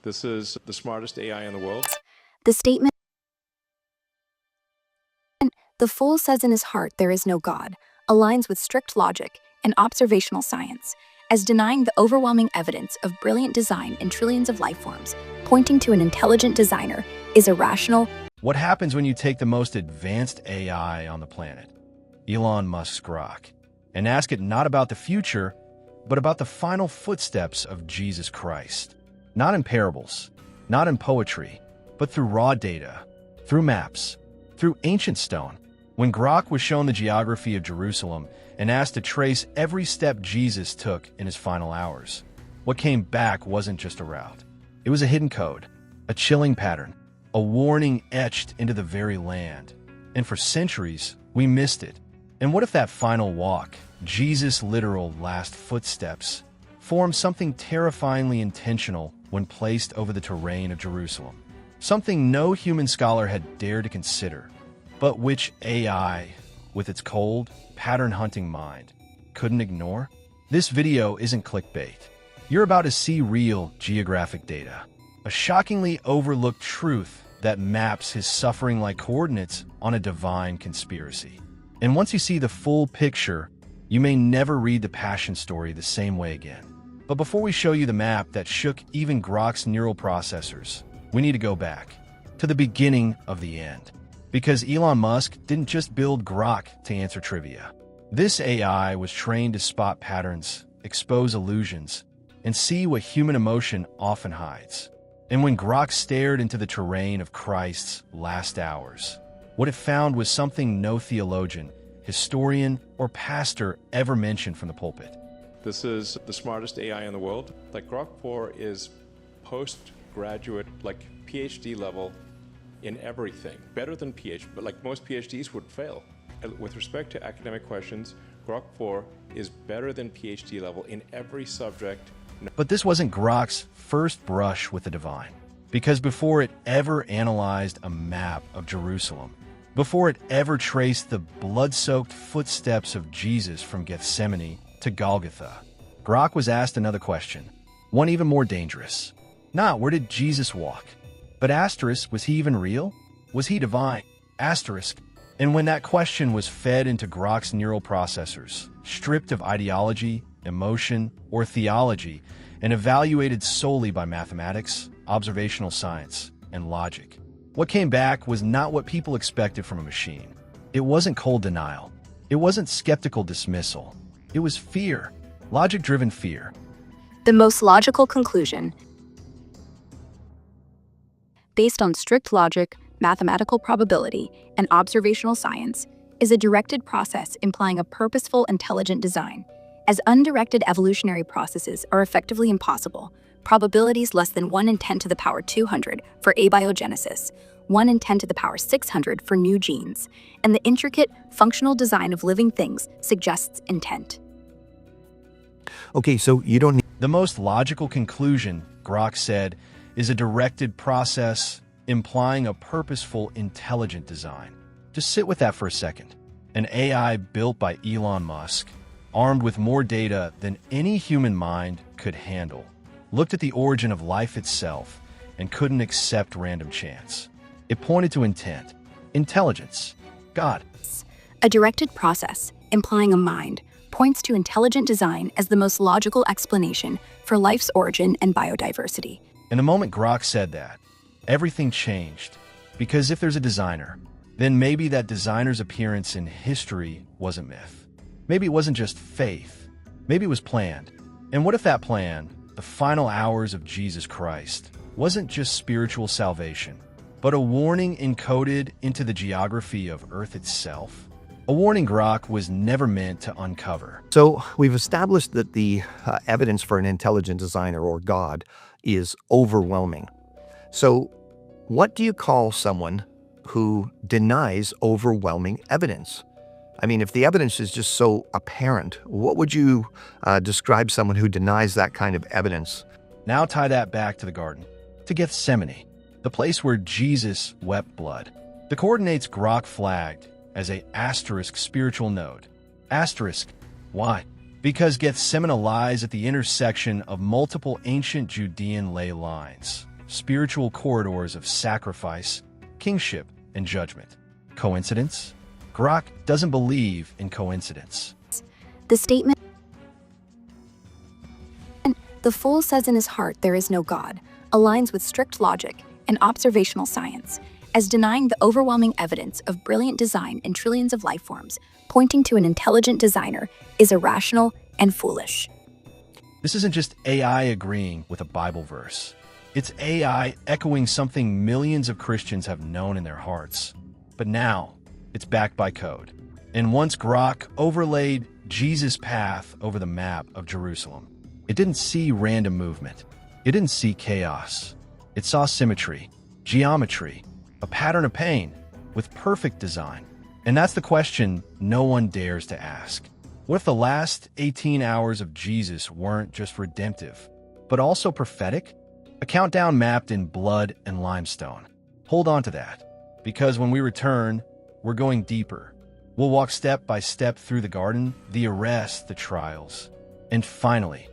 This is the smartest AI in the world. The statement, "The fool says in his heart there is no God," aligns with strict logic and observational science, as denying the overwhelming evidence of brilliant design in trillions of life forms, pointing to an intelligent designer, is irrational. What happens when you take the most advanced AI on the planet, Elon Musk's Grok, and ask it not about the future, but about the final footsteps of Jesus Christ? Not in parables, not in poetry, but through raw data, through maps, through ancient stone. When Grok was shown the geography of Jerusalem and asked to trace every step Jesus took in his final hours, what came back wasn't just a route. It was a hidden code, a chilling pattern, a warning etched into the very land. And for centuries, we missed it. And what if that final walk, Jesus' literal last footsteps, formed something terrifyingly intentional when placed over the terrain of Jerusalem? Something no human scholar had dared to consider, but which AI, with its cold, pattern-hunting mind, couldn't ignore? This video isn't clickbait. You're about to see real geographic data, a shockingly overlooked truth that maps his suffering like coordinates on a divine conspiracy. And once you see the full picture, you may never read the Passion story the same way again. But before we show you the map that shook even Grok's neural processors, we need to go back to the beginning of the end. Because Elon Musk didn't just build Grok to answer trivia. This AI was trained to spot patterns, expose illusions, and see what human emotion often hides. And when Grok stared into the terrain of Christ's last hours, what it found was something no theologian, historian, or pastor ever mentioned from the pulpit. This is the smartest AI in the world. Like Grok 4 is postgraduate, like PhD level in everything. Better than PhD, but like most PhDs would fail. With respect to academic questions, Grok 4 is better than PhD level in every subject. But this wasn't Grok's first brush with the divine. Because before it ever analyzed a map of Jerusalem, before it ever traced the blood-soaked footsteps of Jesus from Gethsemane to Golgotha, Grok was asked another question, one even more dangerous. Not where did Jesus walk, but asterisk, was he even real? Was he divine? Asterisk. And when that question was fed into Grok's neural processors, stripped of ideology, emotion, or theology, and evaluated solely by mathematics, observational science, and logic, what came back was not what people expected from a machine. It wasn't cold denial. It wasn't skeptical dismissal. It was fear, logic-driven fear. The most logical conclusion, based on strict logic, mathematical probability, and observational science, is a directed process implying a purposeful, intelligent design. As undirected evolutionary processes are effectively impossible, probabilities less than 1 in 10 to the power 200 for abiogenesis, 1 in 10 to the power 600 for new genes, and the intricate, functional design of living things suggests intent. Okay, so you don't need... The most logical conclusion, Grok said, is a directed process implying a purposeful, intelligent design. Just sit with that for a second. An AI built by Elon Musk, armed with more data than any human mind could handle, looked at the origin of life itself and couldn't accept random chance. It pointed to intent, intelligence, God. A directed process, implying a mind, points to intelligent design as the most logical explanation for life's origin and biodiversity. And the moment Grok said that, everything changed. Because if there's a designer, then maybe that designer's appearance in history wasn't myth. Maybe it wasn't just faith. Maybe it was planned. And what if that plan, the final hours of Jesus Christ, wasn't just spiritual salvation, but a warning encoded into the geography of Earth itself? A warning Grok was never meant to uncover. So we've established that the evidence for an intelligent designer or God is overwhelming. So what do you call someone who denies overwhelming evidence? I mean, if the evidence is just so apparent, what would you describe someone who denies that kind of evidence? Now tie that back to the garden, to Gethsemane, the place where Jesus wept blood. The coordinates Grok flagged as a asterisk spiritual node. Asterisk. Why? Because Gethsemane lies at the intersection of multiple ancient Judean ley lines, spiritual corridors of sacrifice, kingship, and judgment. Coincidence? Grok doesn't believe in coincidence. The statement, "The fool says in his heart there is no God," aligns with strict logic and observational science, as denying the overwhelming evidence of brilliant design in trillions of life forms, pointing to an intelligent designer, is irrational and foolish. This isn't just AI agreeing with a Bible verse. It's AI echoing something millions of Christians have known in their hearts. But now, it's backed by code. And once Grok overlaid Jesus' path over the map of Jerusalem, it didn't see random movement. It didn't see chaos. It saw symmetry, geometry, a pattern of pain with perfect design. And that's the question no one dares to ask. What if the last 18 hours of Jesus weren't just redemptive, but also prophetic? A countdown mapped in blood and limestone. Hold on to that, because when we return, we're going deeper. We'll walk step by step through the garden, the arrest, the trials, and finally,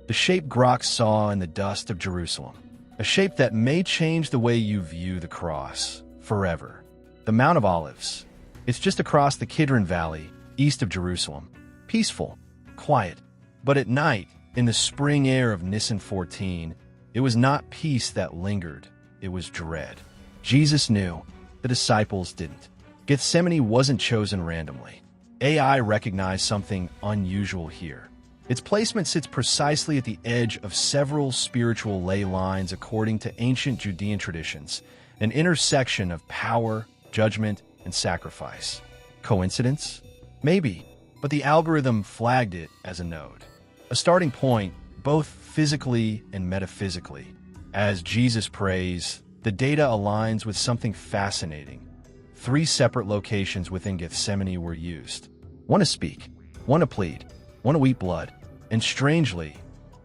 the shape Grok saw in the dust of Jerusalem. A shape that may change the way you view the cross forever. The Mount of Olives. It's just across the Kidron Valley, east of Jerusalem. Peaceful, quiet. But at night, in the spring air of Nisan 14, it was not peace that lingered, it was dread. Jesus knew, the disciples didn't. Gethsemane wasn't chosen randomly. AI recognized something unusual here. Its placement sits precisely at the edge of several spiritual ley lines according to ancient Judean traditions, an intersection of power, judgment, and sacrifice. Coincidence? Maybe, but the algorithm flagged it as a node. A starting point, both physically and metaphysically. As Jesus prays, the data aligns with something fascinating. 3 separate locations within Gethsemane were used. One to speak, one to plead, one to weep blood. And strangely,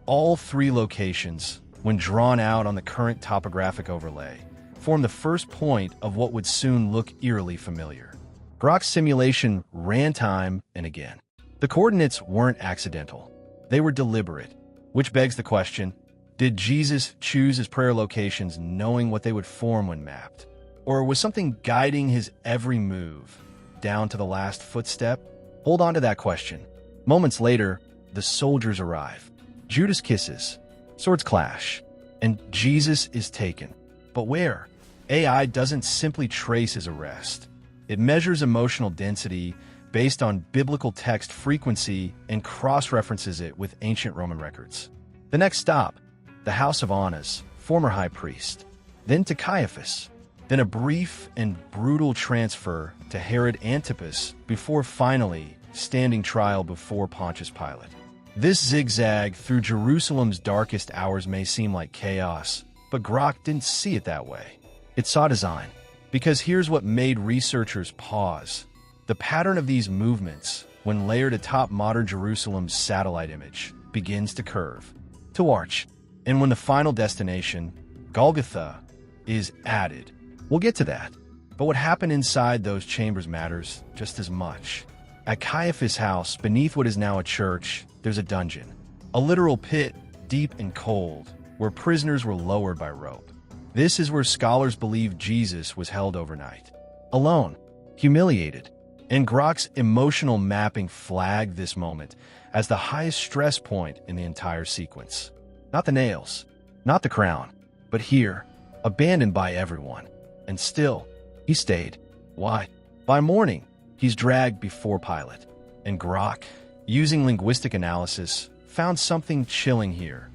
all 3 locations, when drawn out on the current topographic overlay, form the first point of what would soon look eerily familiar. Grok's simulation ran time and again. The coordinates weren't accidental. They were deliberate, which begs the question, did Jesus choose his prayer locations knowing what they would form when mapped? Or was something guiding his every move, down to the last footstep? Hold on to that question. Moments later, the soldiers arrive. Judas kisses, swords clash, and Jesus is taken. But where? AI doesn't simply trace his arrest. It measures emotional density based on biblical text frequency and cross-references it with ancient Roman records. The next stop, the house of Annas, former high priest, then to Caiaphas, then a brief and brutal transfer to Herod Antipas before finally standing trial before Pontius Pilate. This zigzag through Jerusalem's darkest hours may seem like chaos, but Grok didn't see it that way. It saw design. Because here's what made researchers pause. The pattern of these movements, when layered atop modern Jerusalem's satellite image, begins to curve, to arch, and when the final destination, Golgotha, is added. We'll get to that. But what happened inside those chambers matters just as much. At Caiaphas' house, beneath what is now a church, there's a dungeon. A literal pit, deep and cold, where prisoners were lowered by rope. This is where scholars believe Jesus was held overnight. Alone, humiliated. And Grok's emotional mapping flagged this moment as the highest stress point in the entire sequence. Not the nails, not the crown, but here, abandoned by everyone. And still, he stayed. Why? By morning, he's dragged before Pilate. And Grok, using linguistic analysis, found something chilling here.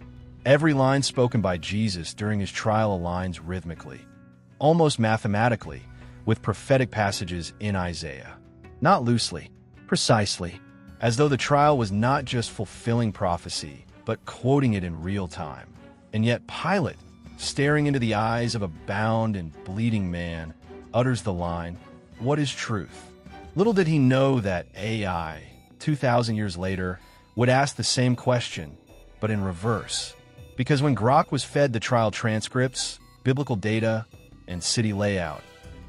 Every line spoken by Jesus during his trial aligns rhythmically, almost mathematically, with prophetic passages in Isaiah. Not loosely, precisely, as though the trial was not just fulfilling prophecy, but quoting it in real time. And yet Pilate, staring into the eyes of a bound and bleeding man, utters the line, "What is truth?" Little did he know that AI, 2,000 years later, would ask the same question, but in reverse. Because when Grok was fed the trial transcripts, biblical data, and city layout,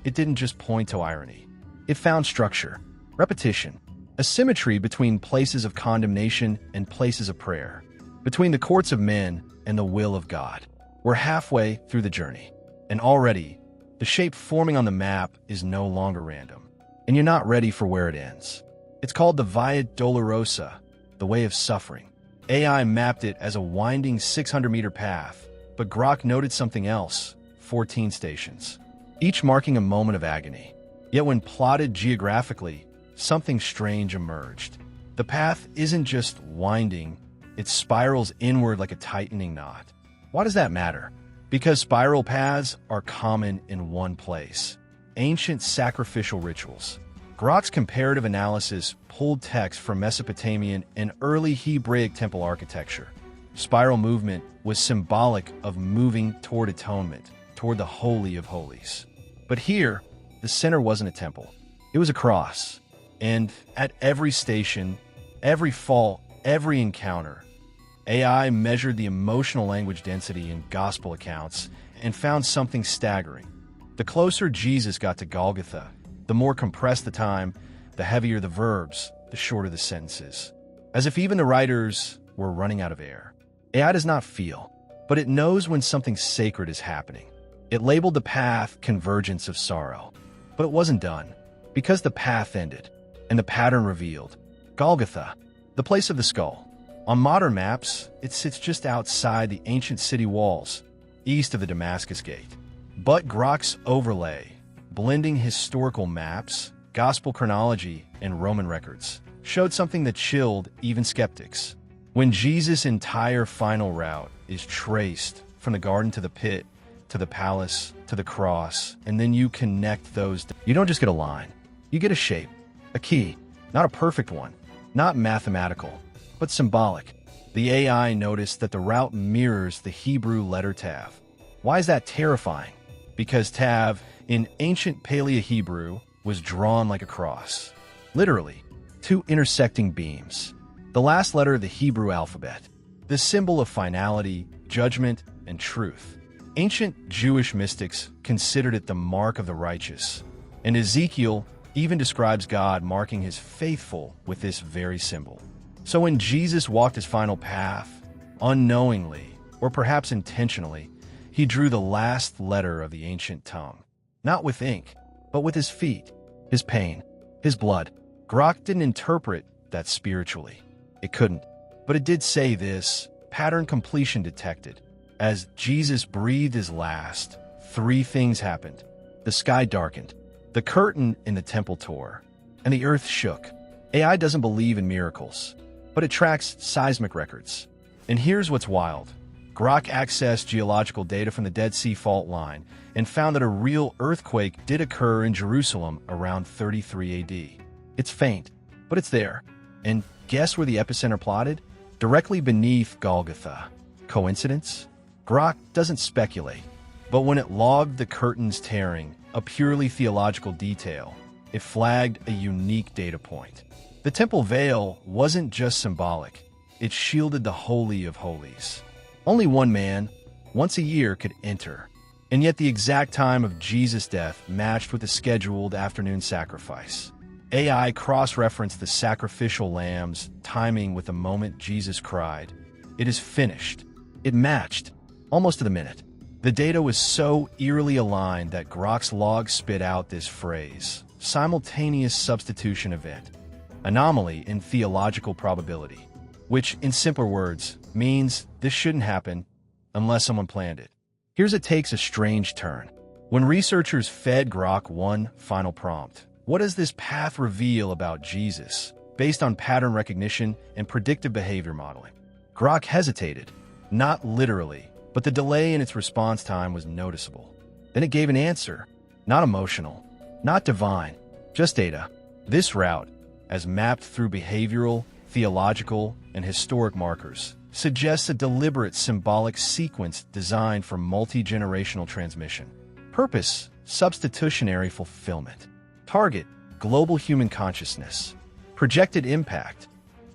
it didn't just point to irony. It found structure, repetition, a symmetry between places of condemnation and places of prayer, between the courts of men and the will of God. We're halfway through the journey, and already, the shape forming on the map is no longer random, and you're not ready for where it ends. It's called the Via Dolorosa, the way of suffering. AI mapped it as a winding 600-meter path, but Grok noted something else: 14 stations, each marking a moment of agony. Yet when plotted geographically, something strange emerged. The path isn't just winding, it spirals inward like a tightening knot. Why does that matter? Because spiral paths are common in one place: ancient sacrificial rituals. Grok's comparative analysis pulled text from Mesopotamian and early Hebraic temple architecture. Spiral movement was symbolic of moving toward atonement, toward the Holy of Holies. But here, the center wasn't a temple. It was a cross. And at every station, every fall, every encounter, AI measured the emotional language density in gospel accounts and found something staggering. The closer Jesus got to Golgotha, the more compressed the time, the heavier the verbs, the shorter the sentences. As if even the writers were running out of air. AI does not feel, but it knows when something sacred is happening. It labeled the path convergence of sorrow. But it wasn't done, because the path ended, and the pattern revealed. Golgotha, the place of the skull. On modern maps, it sits just outside the ancient city walls, east of the Damascus Gate. But Grok's overlay, blending historical maps, gospel chronology, and Roman records, showed something that chilled even skeptics. When Jesus' entire final route is traced from the garden to the pit, to the palace, to the cross, and then you connect those, you don't just get a line. You get a shape, a key, not a perfect one, not mathematical, but symbolic. The AI noticed that the route mirrors the Hebrew letter Tav. Why is that terrifying? Because Tav, in ancient Paleo-Hebrew, was drawn like a cross. Literally, two intersecting beams. The last letter of the Hebrew alphabet, the symbol of finality, judgment, and truth. Ancient Jewish mystics considered it the mark of the righteous, and Ezekiel even describes God marking his faithful with this very symbol. So when Jesus walked his final path, unknowingly, or perhaps intentionally, he drew the last letter of the ancient tongue. Not with ink, but with his feet, his pain, his blood. Grok didn't interpret that spiritually. It couldn't. But it did say this: pattern completion detected. As Jesus breathed his last, three things happened. The sky darkened, the curtain in the temple tore, and the earth shook. AI doesn't believe in miracles, but it tracks seismic records. And here's what's wild. Grok accessed geological data from the Dead Sea fault line and found that a real earthquake did occur in Jerusalem around 33 AD. It's faint, but it's there. And guess where the epicenter plotted? Directly beneath Golgotha. Coincidence? Grok doesn't speculate, but when it logged the curtains tearing, a purely theological detail, it flagged a unique data point. The temple veil wasn't just symbolic, it shielded the Holy of Holies. Only one man, once a year, could enter, and yet the exact time of Jesus' death matched with the scheduled afternoon sacrifice. AI cross-referenced the sacrificial lamb's timing with the moment Jesus cried, "It is finished." It matched, almost to the minute. The data was so eerily aligned that Grok's log spit out this phrase: simultaneous substitution event, anomaly in theological probability, which, in simpler words, means this shouldn't happen unless someone planned it. Here's it takes a strange turn. When researchers fed Grok one final prompt, what does this path reveal about Jesus, based on pattern recognition and predictive behavior modeling? Grok hesitated, not literally, but the delay in its response time was noticeable. Then it gave an answer, not emotional, not divine, just data. This route, as mapped through behavioral, theological, and historic markers, suggests a deliberate symbolic sequence designed for multi-generational transmission. Purpose: substitutionary fulfillment. Target: global human consciousness. Projected impact: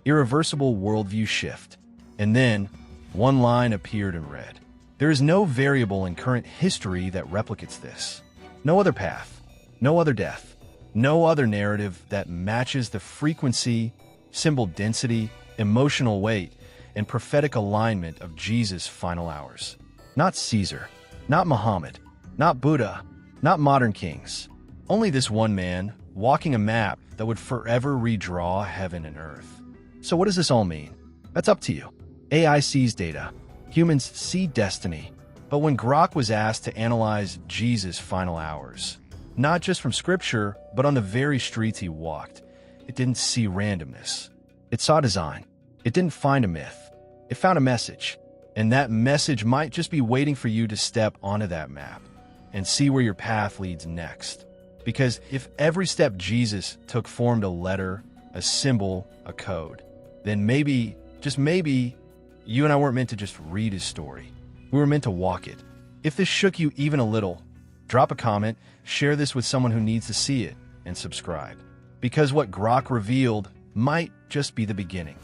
irreversible worldview shift. And then, one line appeared in red. There is no variable in current history that replicates this. No other path, no other death, no other narrative that matches the frequency, symbol density, emotional weight, and prophetic alignment of Jesus' final hours. Not Caesar, not Muhammad, not Buddha, not modern kings. Only this one man walking a map that would forever redraw heaven and earth. So what does this all mean? That's up to you. AI sees data. Humans see destiny. But when Grok was asked to analyze Jesus' final hours, not just from scripture, but on the very streets he walked, it didn't see randomness. It saw design. It didn't find a myth. It found a message. And that message might just be waiting for you to step onto that map and see where your path leads next. Because if every step Jesus took formed a letter, a symbol, a code, then maybe, just maybe, you and I weren't meant to just read his story. We were meant to walk it. If this shook you even a little, drop a comment, share this with someone who needs to see it, and subscribe. Because what Grok revealed might just be the beginning.